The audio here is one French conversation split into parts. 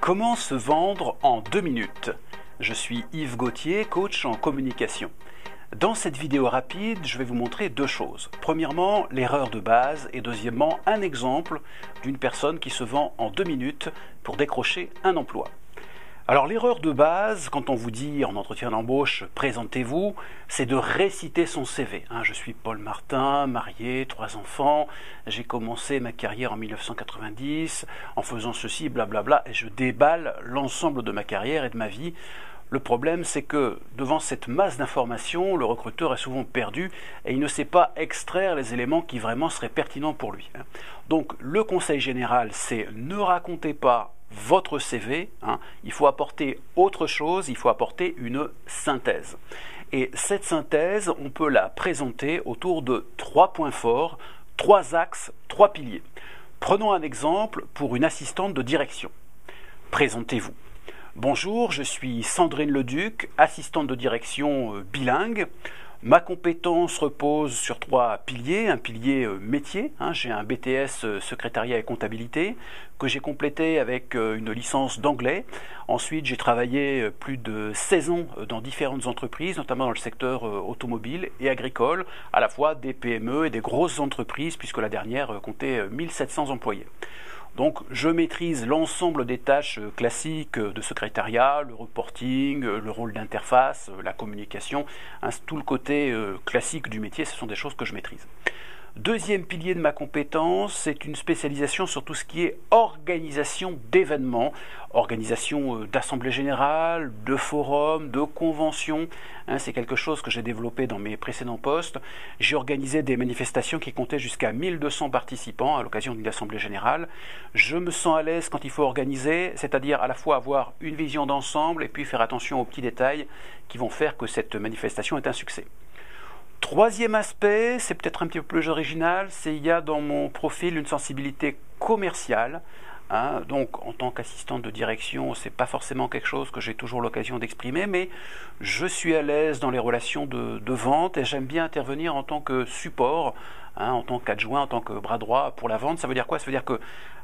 Comment se vendre en 2 minutes? Je suis Yves Gauthier, coach en communication. Dans cette vidéo rapide, je vais vous montrer deux choses. Premièrement, l'erreur de base et deuxièmement, un exemple d'une personne qui se vend en 2 minutes pour décrocher un emploi. Alors l'erreur de base, quand on vous dit en entretien d'embauche « présentez-vous », c'est de réciter son CV. Je suis Paul Martin, marié, 3 enfants, j'ai commencé ma carrière en 1990 en faisant ceci, blablabla, et je déballe l'ensemble de ma carrière et de ma vie. Le problème, c'est que devant cette masse d'informations, le recruteur est souvent perdu et il ne sait pas extraire les éléments qui vraiment seraient pertinents pour lui. Donc le conseil général, c'est ne racontez pas votre CV, il faut apporter autre chose, il faut apporter une synthèse. Et cette synthèse, on peut la présenter autour de 3 points forts, 3 axes, 3 piliers. Prenons un exemple pour une assistante de direction. Présentez-vous. Bonjour, je suis Sandrine Leduc, assistante de direction bilingue. Ma compétence repose sur 3 piliers. Un pilier métier, j'ai un BTS secrétariat et comptabilité que j'ai complété avec une licence d'anglais. Ensuite, j'ai travaillé plus de 16 ans dans différentes entreprises, notamment dans le secteur automobile et agricole, à la fois des PME et des grosses entreprises, puisque la dernière comptait 1700 employés. Donc je maîtrise l'ensemble des tâches classiques de secrétariat, le reporting, le rôle d'interface, la communication, tout le côté classique du métier, ce sont des choses que je maîtrise. Deuxième pilier de ma compétence, c'est une spécialisation sur tout ce qui est organisation d'événements, organisation d'assemblées générales, de forums, de conventions. C'est quelque chose que j'ai développé dans mes précédents postes. J'ai organisé des manifestations qui comptaient jusqu'à 1200 participants à l'occasion d'une assemblée générale. Je me sens à l'aise quand il faut organiser, c'est-à-dire à la fois avoir une vision d'ensemble et puis faire attention aux petits détails qui vont faire que cette manifestation est un succès. Troisième aspect, c'est peut-être un petit peu plus original, c'est qu'il y a dans mon profil une sensibilité commerciale. Donc en tant qu'assistante de direction, c'est pas forcément quelque chose que j'ai toujours l'occasion d'exprimer, mais je suis à l'aise dans les relations de vente et j'aime bien intervenir en tant que support, en tant qu'adjoint, en tant que bras droit pour la vente. Ça veut dire quoi? Ça veut dire que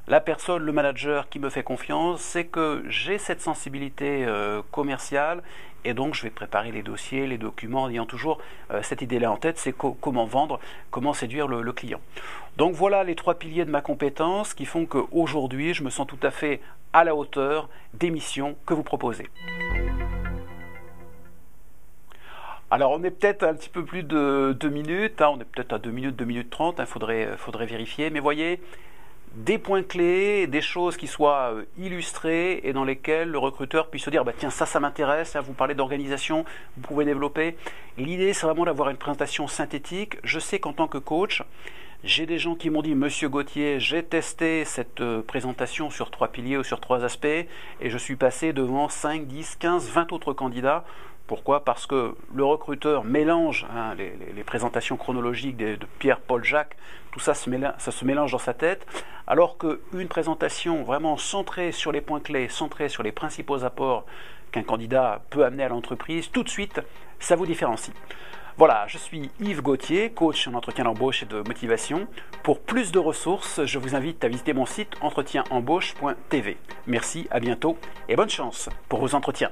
la personne, le manager qui me fait confiance, c'est que j'ai cette sensibilité commerciale et donc je vais préparer les dossiers, les documents en ayant toujours cette idée-là en tête, c'est comment vendre, comment séduire le client. Donc voilà les 3 piliers de ma compétence qui font qu'aujourd'hui je me sens tout à fait à la hauteur des missions que vous proposez. Alors on est peut-être un petit peu plus de 2 minutes, on est peut-être à 2 minutes, 2 minutes 30, il faudrait vérifier, mais voyez, des points clés, des choses qui soient illustrées et dans lesquelles le recruteur puisse se dire tiens, ça m'intéresse, vous parlez d'organisation, vous pouvez développer. L'idée, c'est vraiment d'avoir une présentation synthétique. Je sais qu'en tant que coach, j'ai des gens qui m'ont dit « Monsieur Gauthier, j'ai testé cette présentation sur 3 piliers ou sur 3 aspects et je suis passé devant 5, 10, 15, 20 autres candidats. » Pourquoi? Parce que le recruteur mélange les présentations chronologiques de Pierre, Paul, Jacques, tout ça se mélange dans sa tête, alors qu'une présentation vraiment centrée sur les points clés, centrée sur les principaux apports qu'un candidat peut amener à l'entreprise, tout de suite, ça vous différencie. Voilà, je suis Yves Gauthier, coach en entretien d'embauche et de motivation. Pour plus de ressources, je vous invite à visiter mon site entretienembauche.tv. Merci, à bientôt et bonne chance pour vos entretiens.